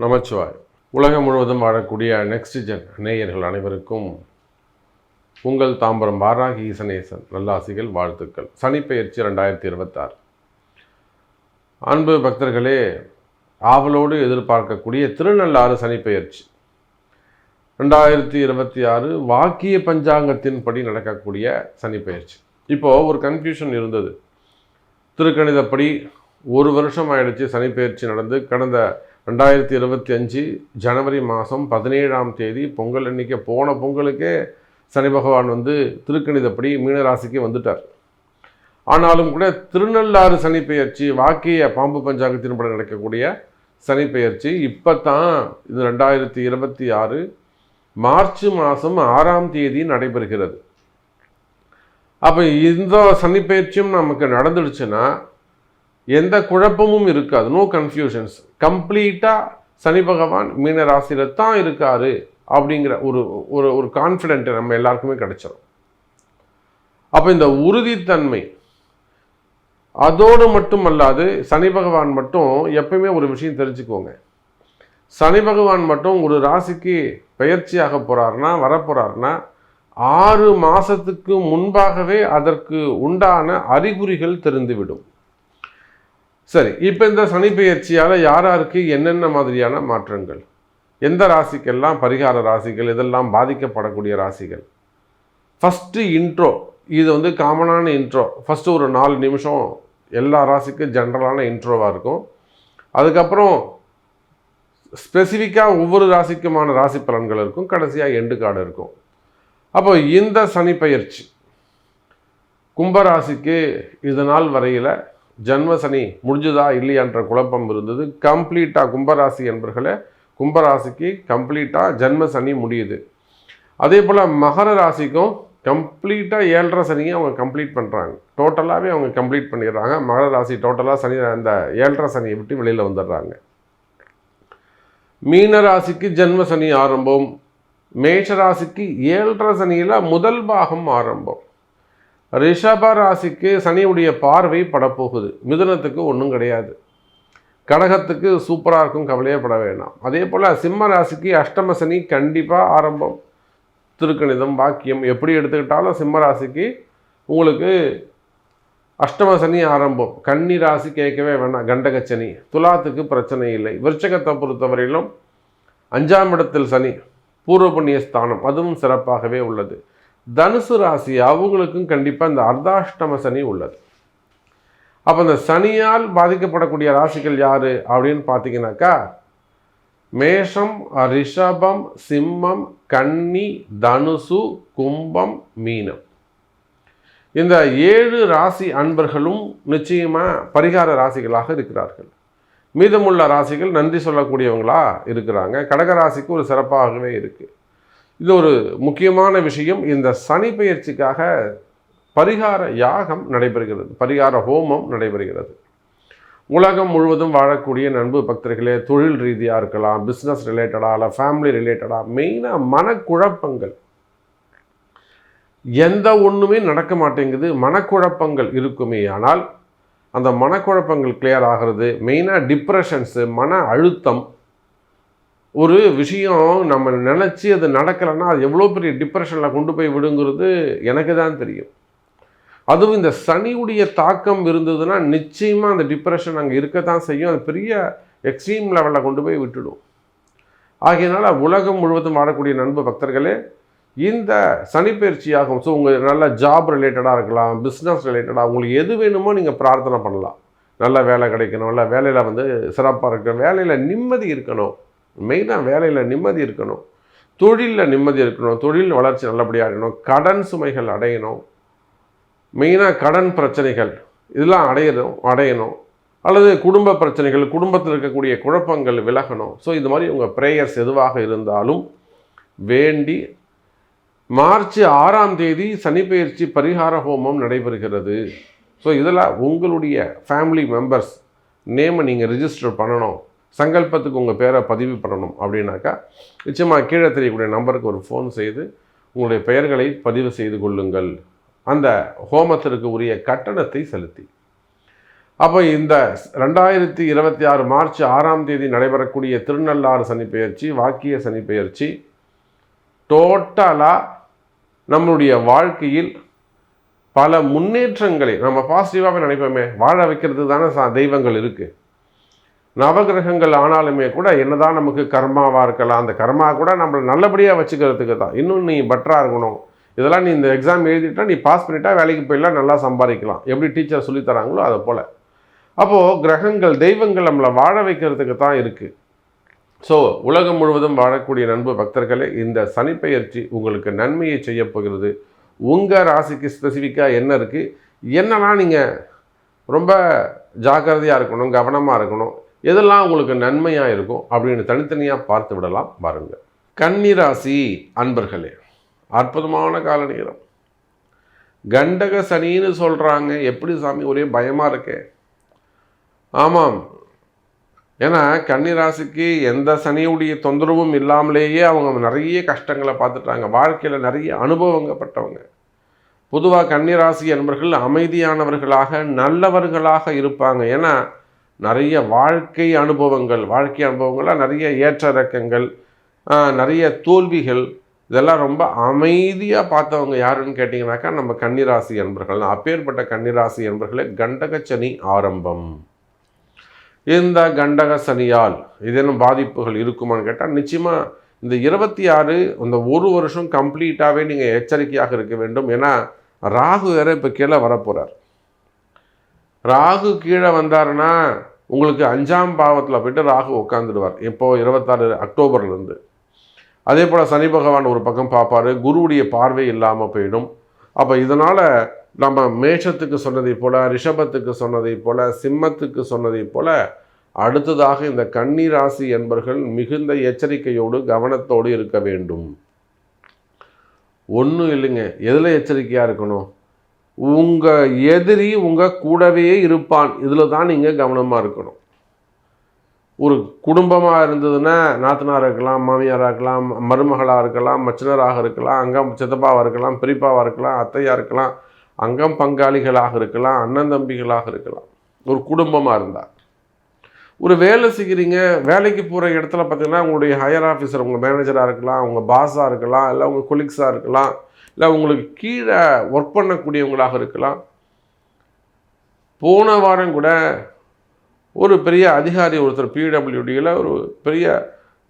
நமச்சிவாய். உலகம் முழுவதும் வாழக்கூடிய நெக்ஸ்ட் ஜென் நேயர்கள் அனைவருக்கும் உங்கள் தாம்பரம் வாராகி ஈசனேசன் நல்லாசிகள் வாழ்த்துக்கள். சனிப்பெயர்ச்சி 2026. அன்பு பக்தர்களே, ஆவலோடு எதிர்பார்க்கக்கூடிய திருநள்ளாறு சனிப்பெயர்ச்சி 2026 வாக்கிய பஞ்சாங்கத்தின்படி நடக்கக்கூடிய சனிப்பெயர்ச்சி. இப்போது ஒரு கன்ஃபியூஷன் இருந்தது. திருக்கணிதப்படி ஒரு வருஷம் ஆயிடுச்சு சனிப்பெயர்ச்சி நடந்து. கடந்த 2025 ஜனவரி மாதம் 17ஆம் தேதி பொங்கல் அன்னைக்கு, போன பொங்கலுக்கே சனி பகவான் திருக்கணிதப்படி மீனராசிக்கு வந்துட்டார். ஆனாலும் கூட திருநள்ளாறு சனிப்பெயர்ச்சி வாக்கிய பாம்பு பஞ்சாங்கத்தின்படி நடக்கக்கூடிய சனிப்பெயர்ச்சி இப்போ தான் இது 2026 மார்ச் மாதம் 6ஆம் தேதி நடைபெறுகிறது. அப்போ இந்த சனிப்பெயர்ச்சியும் நமக்கு நடந்துடுச்சுன்னா எந்த குழப்பமும் இருக்காது, நோ கன்ஃபியூஷன்ஸ். கம்ப்ளீட்டாக சனி பகவான் மீன ராசியில் தான் இருக்காரு அப்படிங்கிற ஒரு கான்ஃபிடென்ட் நம்ம எல்லாருக்குமே கிடைச்சிடும். அப்போ இந்த உறுதித்தன்மை அதோடு மட்டும் அல்லாது சனி பகவான் மட்டும் எப்பயுமே ஒரு விஷயம் தெரிஞ்சுக்கோங்க. சனி பகவான் மட்டும் ஒரு ராசிக்கு பெயர்ச்சியாக போகிறாருன்னா வரப்போகிறாருன்னா 6 மாதத்துக்கு முன்பாகவே அதற்கு உண்டான அறிகுறிகள் தெரிந்துவிடும். சரி, இப்போ இந்த சனி பெயர்ச்சியால் யாராருக்கு என்னென்ன மாதிரியான மாற்றங்கள், எந்த ராசிக்கெல்லாம் பரிகார ராசிகள், இதெல்லாம் பாதிக்கப்படக்கூடிய ராசிகள். ஃபஸ்ட்டு இன்ட்ரோ, இது காமனான இன்ட்ரோ. ஃபஸ்ட்டு ஒரு 4 நிமிஷம் எல்லா ராசிக்கும் ஜென்ரலான இன்ட்ரோவாக இருக்கும். அதுக்கப்புறம் ஸ்பெசிஃபிக்காக ஒவ்வொரு ராசிக்குமான ராசி பலன்கள் இருக்கும். கடைசியாக எண்டு கார்டு இருக்கும். அப்போ இந்த சனி பெயர்ச்சி கும்பராசிக்கு இது நாள் வரையில் ஜன்ம சனி முடிஞ்சுதா இல்லையான்ற குழப்பம் இருந்தது. கம்ப்ளீட்டாக கும்பராசி என்பர்களே, கும்பராசிக்கு கம்ப்ளீட்டாக ஜன்ம சனி முடியுது. அதே போல் மகர ராசிக்கும் கம்ப்ளீட்டாக 7.5 சனியை அவங்க கம்ப்ளீட் பண்ணுறாங்க. டோட்டலாகவே அவங்க கம்ப்ளீட் பண்ணிடுறாங்க. மகர ராசி டோட்டலாக சனி அந்த 7.5 சனியை விட்டு வெளியில் வந்துடுறாங்க. மீன ராசிக்கு ஜன்ம சனி ஆரம்பம். மேஷ ராசிக்கு 7.5 சனியில் முதல் பாகம் ஆரம்பம். ரிஷப ராசிக்கு சனியுடைய பார்வை படப்போகுது. மிதுனத்துக்கு ஒன்றும் கிடையாது. கடகத்துக்கு சூப்பராக இருக்கும், கவலையே பட வேண்டாம். அதே போல் சிம்ம ராசிக்கு அஷ்டம சனி கண்டிப்பாக ஆரம்பம். திருக்கணிதம் வாக்கியம் எப்படி எடுத்துக்கிட்டாலும் சிம்ம ராசிக்கு உங்களுக்கு அஷ்டம சனி ஆரம்பம். கன்னி ராசி கேட்கவே வேணாம், கண்டகச்சனி. துலாத்துக்கு பிரச்சனை இல்லை. விருச்சகத்தை பொறுத்தவரையிலும் 5ஆம் இடத்தில் சனி, பூர்வ புண்ணிய ஸ்தானம், அதுவும் சிறப்பாகவே உள்ளது. தனுசு ராசி அவங்களுக்கும் கண்டிப்பாக இந்த அர்த்தாஷ்டம சனி உள்ளது. அப்போ இந்த சனியால் பாதிக்கப்படக்கூடிய ராசிகள் யார் அப்படின்னு பார்த்தீங்கன்னாக்கா, மேஷம், ரிஷபம், சிம்மம், கன்னி, தனுசு, கும்பம், மீனம். இந்த 7 ராசி அன்பர்களும் நிச்சயமாக பரிகார ராசிகளாக இருக்கிறார்கள். மீதமுள்ள ராசிகள் நன்றி சொல்லக்கூடியவங்களா இருக்கிறாங்க. கடகராசிக்கு ஒரு சிறப்பாகவே இருக்குது. இது ஒரு முக்கியமான விஷயம். இந்த சனி பெயர்ச்சிக்காக பரிகார யாகம் நடைபெறுகிறது, பரிகார ஹோமம் நடைபெறுகிறது. உலகம் முழுவதும் வாழக்கூடிய நண்பு பக்தர்களே, தொழில் ரீதியாக இருக்கலாம், பிஸ்னஸ் ரிலேட்டடாக இல்லை ஃபேமிலி ரிலேட்டடாக, மெயினாக மனக்குழப்பங்கள், எந்த ஒன்றுமே நடக்க மாட்டேங்குது, மனக்குழப்பங்கள் இருக்குமே. ஆனால் அந்த மனக்குழப்பங்கள் கிளியர் ஆகிறது. மெயினாக டிப்ரெஷன்ஸு, மன அழுத்தம். ஒரு விஷயம் நம்ம நினச்சி அது நடக்கலைன்னா அது எவ்வளோ பெரிய டிப்ரெஷனில் கொண்டு போய் விடுங்கிறது எனக்கு தான் தெரியும். அதுவும் இந்த சனியுடைய தாக்கம் இருந்ததுன்னா நிச்சயமாக அந்த டிப்ரெஷன் அங்கே இருக்க தான் செய்யும். அது பெரிய எக்ஸ்ட்ரீம் லெவலில் கொண்டு போய் விட்டுடும். ஆகையினால உலகம் முழுவதும் வாழக்கூடிய நண்பு பக்தர்களே, இந்த சனிப்பெயர்ச்சியாகும். ஸோ உங்கள் நல்ல ஜாப் ரிலேட்டடாக இருக்கலாம், பிஸ்னஸ் ரிலேட்டடாக, உங்களுக்கு எது வேணுமோ நீங்கள் பிரார்த்தனை பண்ணலாம். நல்ல வேலை கிடைக்கணும், நல்ல வேலையில் சிறப்பாக இருக்கணும், வேலையில் நிம்மதி இருக்கணும். மெயினாக வேலையில் நிம்மதி இருக்கணும், தொழிலில் நிம்மதி இருக்கணும், தொழில் வளர்ச்சி நல்லபடியாக இருக்கணும், கடன் சுமைகள் அடையணும். மெயினாக கடன் பிரச்சனைகள் இதெல்லாம் அடையணும். அல்லது குடும்ப பிரச்சனைகள், குடும்பத்தில் இருக்கக்கூடிய குழப்பங்கள் விலகணும். ஸோ இது மாதிரி உங்கள் ப்ரேயர்ஸ் எதுவாக இருந்தாலும் வேண்டி மார்ச் 6ஆம் தேதி சனிப்பெயர்ச்சி பரிகார ஹோமம் நடைபெறுகிறது. ஸோ இதில் உங்களுடைய ஃபேமிலி மெம்பர்ஸ் நேமை நீங்கள் ரிஜிஸ்டர் பண்ணணும். சங்கல்பத்துக்கு உங்கள் பேரை பதிவு பண்ணணும். அப்படின்னாக்கா நிச்சயமாக கீழே தெரியக்கூடிய நம்பருக்கு ஒரு ஃபோன் செய்து உங்களுடைய பெயர்களை பதிவு செய்து கொள்ளுங்கள். அந்த ஹோமத்திற்கு உரிய கட்டணத்தை செலுத்தி அப்போ இந்த 2026 மார்ச் 6ஆம் தேதி நடைபெறக்கூடிய திருநள்ளாறு சனி பெயர்ச்சி, வாக்கிய சனி பெயர்ச்சி டோட்டலாக நம்மளுடைய வாழ்க்கையில் பல முன்னேற்றங்களை நம்ம பாசிட்டிவாகவே நினைப்போமே. வாழ வைக்கிறது தானே தெய்வங்கள் இருக்குது. நவகிரகங்கள் ஆனாலுமே கூட என்னதான் நமக்கு கர்மாவாக இருக்கலாம், அந்த கர்மா கூட நம்மளை நல்லபடியாக வச்சுக்கிறதுக்கு தான். இன்னும் நீ பெட்டராக இருக்கணும், இதெல்லாம் நீ இந்த எக்ஸாம் எழுதிட்டா நீ பாஸ் பண்ணிட்டா வேலைக்கு போயிடலாம், நல்லா சம்பாதிக்கலாம், எப்படி டீச்சர் சொல்லித்தராங்களோ அதை போல். அப்போது கிரகங்கள் தெய்வங்கள் நம்மளை வாழ வைக்கிறதுக்கு தான் இருக்குது. ஸோ உலகம் முழுவதும் வாழக்கூடிய நண்பு பக்தர்களே, இந்த சனிப்பெயர்ச்சி உங்களுக்கு நன்மையை செய்ய போகிறது. உங்கள் ராசிக்கு ஸ்பெசிஃபிக்காக என்ன இருக்குது, என்னெல்லாம் நீங்கள் ரொம்ப ஜாக்கிரதையாக இருக்கணும், கவனமாக இருக்கணும், எதெல்லாம் உங்களுக்கு நன்மையாக இருக்கும் அப்படின்னு தனித்தனியாக பார்த்து விடலாம். பாருங்கள். கன்னிராசி அன்பர்களே, அற்புதமான கால நேரம். கண்டக சனின்னு சொல்கிறாங்க. எப்படி சாமி, ஒரே பயமாக இருக்கே. ஆமாம், ஏன்னா கன்னிராசிக்கு எந்த சனியுடைய தொந்தரவும் இல்லாமலேயே அவங்க நிறைய கஷ்டங்களை பார்த்துட்டாங்க. வாழ்க்கையில் நிறைய அனுபவங்கப்பட்டவங்க. பொதுவாக கன்னிராசி அன்பர்கள் அமைதியானவர்களாக நல்லவர்களாக இருப்பாங்க. ஏன்னா நிறைய வாழ்க்கை அனுபவங்கள்லாம் நிறைய ஏற்ற இறக்கங்கள், நிறைய தோல்விகள், இதெல்லாம் ரொம்ப அமைதியாக பார்த்தவங்க யாருன்னு கேட்டிங்கனாக்கா நம்ம கன்னிராசி அன்பர்கள். அப்பேற்பட்ட கன்னிராசி அன்பர்களே, கண்டக சனி ஆரம்பம். இந்த கண்டக சனியால் ஏதேனும் பாதிப்புகள் இருக்குமான்னு கேட்டால் நிச்சயமாக இந்த 26 இந்த ஒரு வருஷம் கம்ப்ளீட்டாகவே நீங்கள் எச்சரிக்கையாக இருக்க வேண்டும். ஏன்னா ராகு வேற இப்போ கீழே வரப்போகிறார். ராகு கீழே வந்தாருன்னா உங்களுக்கு 5ஆம் பாவத்தில் போய்ட்டு ராகு உட்காந்துடுவார். இப்போது 26 அக்டோபர்லேருந்து. அதே போல் சனி பகவான் ஒரு பக்கம் பார்ப்பார், குருவுடைய பார்வை இல்லாமல் போயிடும். அப்போ இதனால் நம்ம மேஷத்துக்கு சொன்னதை போல், ரிஷபத்துக்கு சொன்னதை போல், சிம்மத்துக்கு சொன்னதை போல் அடுத்ததாக இந்த கன்னி ராசி என்பர்கள் மிகுந்த எச்சரிக்கையோடு கவனத்தோடு இருக்க வேண்டும். ஒன்றும் இல்லைங்க, எதில் எச்சரிக்கையாக இருக்கணும், உங்கள் எதிரி உங்கள் கூடவே இருப்பான், இதில் தான் நீங்கள் கவனமாக இருக்கணும். ஒரு குடும்பமாக இருந்ததுன்னா நாத்தனாராக இருக்கலாம், மாமியாராக இருக்கலாம், மருமகளாக இருக்கலாம், மச்சினராக இருக்கலாம், அங்கம் சித்தப்பாவாக இருக்கலாம், பெரியப்பாவாக இருக்கலாம், அத்தையாக இருக்கலாம், அங்கம் பங்காளிகளாக இருக்கலாம், அண்ணன் தம்பிகளாக இருக்கலாம். ஒரு குடும்பமாக இருந்தால் ஒரு வேலை செய்கிறீங்க, வேலைக்கு போகிற இடத்துல பார்த்தீங்கன்னா உங்களுடைய ஹையர் ஆஃபீஸர், உங்கள் மேனேஜராக இருக்கலாம், உங்கள் பாஸாக இருக்கலாம், இல்லை உங்கள் கொலீக்ஸாக இருக்கலாம், இல்லை உங்களுக்கு கீழே ஒர்க் பண்ணக்கூடியவங்களாக இருக்கலாம். போன வாரம் கூட ஒரு பெரிய அதிகாரி ஒருத்தர் பிடபிள்யூடியில் ஒரு பெரிய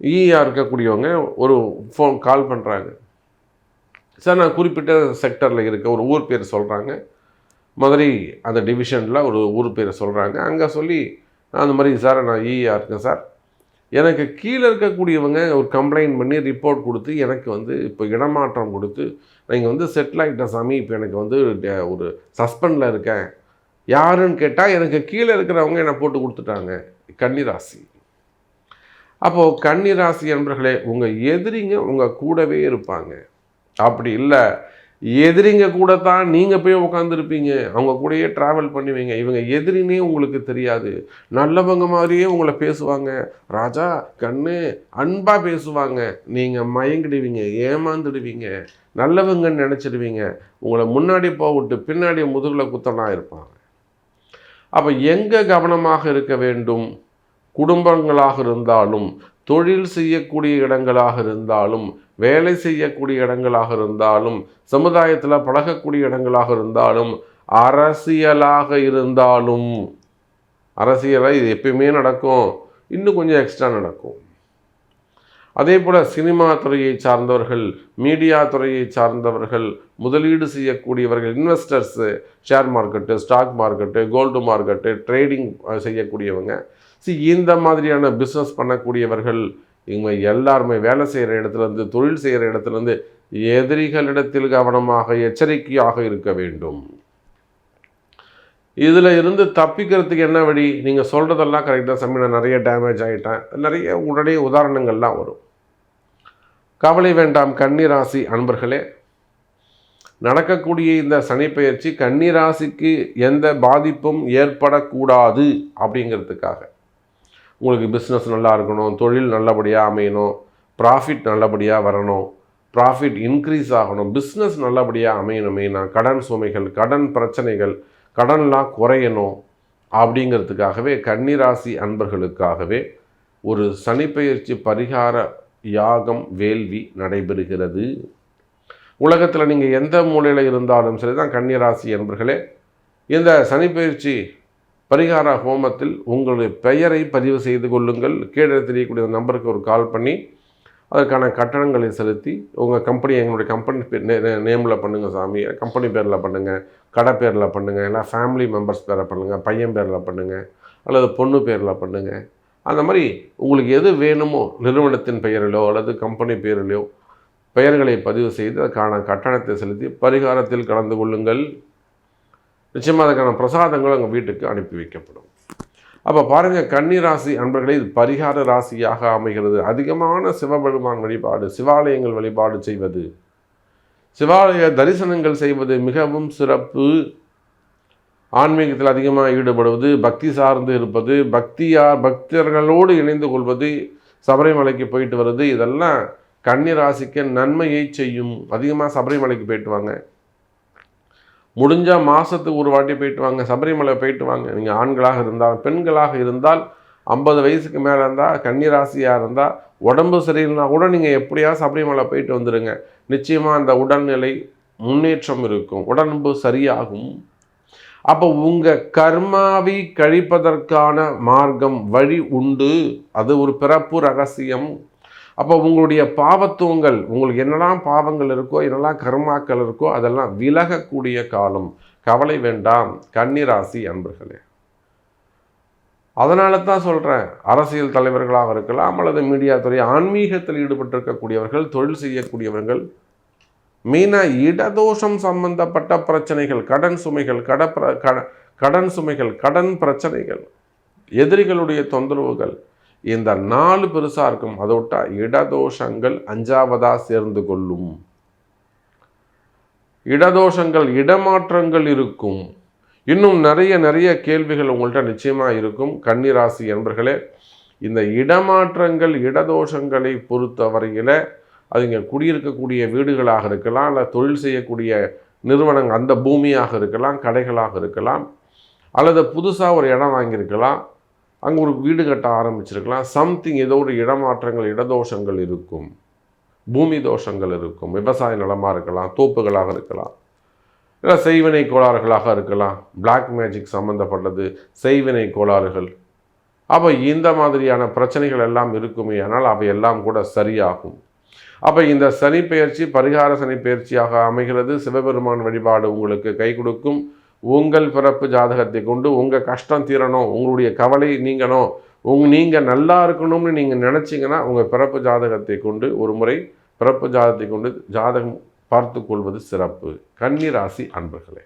இஆர் இருக்கக்கூடியவங்க ஒரு ஃபோன் கால் பண்ணுறாங்க. சார், நான் குறிப்பிட்ட செக்டரில் இருக்க ஒரு ஊர் பேர் சொல்கிறாங்க, மதுரை அந்த டிவிஷனில் ஒரு ஊர் பேரை சொல்கிறாங்க. அங்கே சொல்லி அந்த மாதிரி சார் நான் இஆர் இருக்கேன் சார், எனக்கு கீழே இருக்கக்கூடியவங்க ஒரு கம்ப்ளைண்ட் பண்ணி ரிப்போர்ட் கொடுத்து எனக்கு இப்போ இடமாற்றம் கொடுத்து நான் இங்கே செட்டில் ஆகிட்டேன் சாமி, இப்போ எனக்கு ஒரு சஸ்பெண்டில் இருக்கேன். யாருன்னு கேட்டால் எனக்கு கீழே இருக்கிறவங்க என்னை போட்டு கொடுத்துட்டாங்க. கன்னிராசி. அப்போது கன்னிராசி என்பர்களே, உங்கள் எதிரிங்க உங்கள் கூடவே இருப்பாங்க. அப்படி இல்லை, எதிரிங்க கூட தான் நீங்கள் போய் உட்காந்துருப்பீங்க, அவங்க கூடயே ட்ராவல் பண்ணுவீங்க. இவங்க எதிரினே உங்களுக்கு தெரியாது, நல்லவங்க மாதிரியே உங்களை பேசுவாங்க, ராஜா கண்ணு அன்பாக பேசுவாங்க. நீங்கள் மயங்கிடுவீங்க, ஏமாந்துடுவீங்க, நல்லவங்கன்னு நினச்சிடுவீங்க. உங்களை முன்னாடி போவிட்டு பின்னாடி முதுகில் குத்தனா இருப்பாங்க. அப்போ எங்கே கவனமாக இருக்க வேண்டும்? குடும்பங்களாக இருந்தாலும், தொழில் செய்யக்கூடிய இடங்களாக இருந்தாலும், வேலை செய்யக்கூடிய இடங்களாக இருந்தாலும், சமுதாயத்தில் பழகக்கூடிய இடங்களாக இருந்தாலும், அரசியலாக இருந்தாலும், அரசியலாக இது எப்பயுமே நடக்கும், இன்னும் கொஞ்சம் எக்ஸ்ட்ரா நடக்கும். அதே போல் சினிமா துறையை சார்ந்தவர்கள், மீடியா துறையை சார்ந்தவர்கள், முதலீடு செய்யக்கூடியவர்கள், investors, share market, stock market, gold market, trading செய்யக்கூடியவங்க, இந்த மாதிரியான பிஸ்னஸ் பண்ணக்கூடியவர்கள், இவங்க எல்லாருமே வேலை செய்கிற இடத்துலேருந்து, தொழில் செய்கிற இடத்துலேருந்து எதிரிகளிடத்தில் கவனமாக எச்சரிக்கையாக இருக்க வேண்டும். இதில் இருந்து தப்பிக்கிறதுக்கு என்ன வழி? நீங்கள் சொல்கிறதெல்லாம் கரெக்டாக சாமி, நான் நிறைய டேமேஜ் ஆகிட்டேன், நிறைய உடனே உதாரணங்கள்லாம் வரும். கவலை வேண்டாம் கன்னிராசி அன்பர்களே. நடக்கக்கூடிய இந்த சனிப்பெயர்ச்சி கன்னிராசிக்கு எந்த பாதிப்பும் ஏற்படக்கூடாது அப்படிங்கிறதுக்காக. உங்களுக்கு பிஸ்னஸ் நல்லா இருக்கணும், தொழில் நல்லபடியாக அமையணும், ப்ராஃபிட் நல்லபடியாக வரணும், ப்ராஃபிட் இன்க்ரீஸ் ஆகணும், பிஸ்னஸ் நல்லபடியாக அமையணுமே, நான் கடன் சுமைகள், கடன் பிரச்சனைகள், கடன்லாம் குறையணும், அப்படிங்கிறதுக்காகவே கன்னிராசி அன்பர்களுக்காகவே ஒரு சனிப்பெயர்ச்சி பரிகார யாகம் வேள்வி நடைபெறுகிறது. உலகத்தில் நீங்கள் எந்த மூலையில் இருந்தாலும் சரி தான் கன்னிராசி அன்பர்களே, இந்த சனிப்பெயர்ச்சி பரிகார ஹோமத்தில் உங்களுடைய பெயரை பதிவு செய்து கொள்ளுங்கள். கீழே தெரியக்கூடிய நம்பருக்கு ஒரு கால் பண்ணி அதற்கான கட்டணங்களை செலுத்தி உங்கள் கம்பெனி, எங்களுடைய கம்பெனி நேமில் பண்ணுங்கள் சாமி, கம்பெனி பேரில் பண்ணுங்கள், கடை பேரில் பண்ணுங்கள், இல்லை ஃபேமிலி மெம்பர்ஸ் பேரில் பண்ணுங்கள், பையன் பேரில் பண்ணுங்கள், அல்லது பொண்ணு பேரில் பண்ணுங்கள். அந்த மாதிரி உங்களுக்கு எது வேணுமோ நிறுவனத்தின் பெயரிலோ அல்லது கம்பெனி பேரிலோ பெயர்களை பதிவு செய்து அதற்கான கட்டணத்தை செலுத்தி பரிகாரத்தில் கலந்து கொள்ளுங்கள். நிச்சயமாக அதுக்கான பிரசாதங்கள் உங்கள் வீட்டுக்கு அனுப்பி வைக்கப்படும். அப்போ பாருங்கள், கன்னிராசி அன்பர்களே, இது பரிகார ராசியாக அமைகிறது. அதிகமான சிவபெருமான் வழிபாடு, சிவாலயங்கள் வழிபாடு செய்வது, சிவாலய தரிசனங்கள் செய்வது மிகவும் சிறப்பு. ஆன்மீகத்தில் அதிகமாக ஈடுபடுவது, பக்தி சார்ந்து இருப்பது, பக்தர்களோடு இணைந்து கொள்வது, சபரிமலைக்கு போயிட்டு வருது, இதெல்லாம் கன்னிராசிக்கு நன்மையை செய்யும். அதிகமாக சபரிமலைக்கு போயிட்டு வாங்க. முடிஞ்சால் மாதத்துக்கு ஒரு வாட்டி போயிட்டு வாங்க, சபரிமலை போயிட்டு வாங்க. நீங்கள் ஆண்களாக இருந்தால், பெண்களாக இருந்தால், 50 வயசுக்கு மேலே இருந்தால், கன்னிராசியாக இருந்தால், உடம்பு சரியில்லைனா கூட நீங்கள் எப்படியா சபரிமலை போயிட்டு வந்துடுங்க. நிச்சயமாக அந்த உடல்நிலை முன்னேற்றம் இருக்கும், உடம்பு சரியாகும். அப்போ உங்கள் கர்மாவை கழிப்பதற்கான மார்க்கம், வழி உண்டு. அது ஒரு பிறப்பு ரகசியம். அப்போ உங்களுடைய பாவத்துவங்கள், உங்களுக்கு என்னெல்லாம் பாவங்கள் இருக்கோ, என்னெல்லாம் கர்மாக்கள் இருக்கோ, அதெல்லாம் விலகக்கூடிய காலம். கவலை வேண்டாம் கன்னிராசி அன்பர்களே. அதனால தான் சொல்கிறேன், அரசியல் தலைவர்களாக இருக்கலாம், அல்லது மீடியா துறை, ஆன்மீகத்தில் ஈடுபட்டிருக்கக்கூடியவர்கள், தொழில் செய்யக்கூடியவர்கள், மெயினாக இடதோஷம் சம்பந்தப்பட்ட பிரச்சனைகள், கடன் சுமைகள், கடன் பிரச்சனைகள், எதிரிகளுடைய தொந்தரவுகள், இந்த 4 பெருசாக இருக்கும். அதை விட்டா இடதோஷங்கள் 5வதாக சேர்ந்து கொள்ளும். இடதோஷங்கள், இடமாற்றங்கள் இருக்கும். இன்னும் நிறைய கேள்விகள் உங்கள்கிட்ட நிச்சயமாக இருக்கும் கன்னிராசி என்பர்களே. இந்த இடமாற்றங்கள், இடதோஷங்களை பொறுத்த வரையில் அது இங்கே குடியிருக்கக்கூடிய வீடுகளாக இருக்கலாம், இல்லை தொழில் செய்யக்கூடிய நிறுவனங்கள், அந்த பூமியாக இருக்கலாம், கடைகளாக இருக்கலாம், அல்லது புதுசாக ஒரு இடம் வாங்கியிருக்கலாம், அங்கே ஒரு வீடு கட்ட ஆரம்பிச்சிருக்கலாம். சம்திங் ஏதோ ஒரு இடமாற்றங்கள், இடதோஷங்கள் இருக்கும், பூமி தோஷங்கள் இருக்கும். விவசாய நிலமாக இருக்கலாம், தோப்புகளாக இருக்கலாம், இல்லை செய்வினை கோளாறுகளாக இருக்கலாம், பிளாக் மேஜிக் சம்மந்தப்பட்டது, செய்வினை கோளாறுகள். அப்போ இந்த மாதிரியான பிரச்சனைகள் எல்லாம் இருக்குமே, ஆனால் அவை எல்லாம் கூட சரியாகும். அப்போ இந்த சனிப்பெயர்ச்சி பரிகார சனிப்பெயர்ச்சியாக அமைகிறது. சிவபெருமான் வழிபாடு உங்களுக்கு கை கொடுக்கும். உங்கள் பிறப்பு ஜாதகத்தை கொண்டு உங்கள் கஷ்டம் தீரணும், உங்களுடைய கவலை நீங்கணும், நீங்கள் நல்லா இருக்கணும்னு நீங்கள் நினச்சிங்கன்னா உங்கள் பிறப்பு ஜாதகத்தை கொண்டு ஒரு முறை பிறப்பு ஜாதகத்தை கொண்டு ஜாதகம் பார்த்து கொள்வது சிறப்பு. கன்னிராசி அன்பர்களே.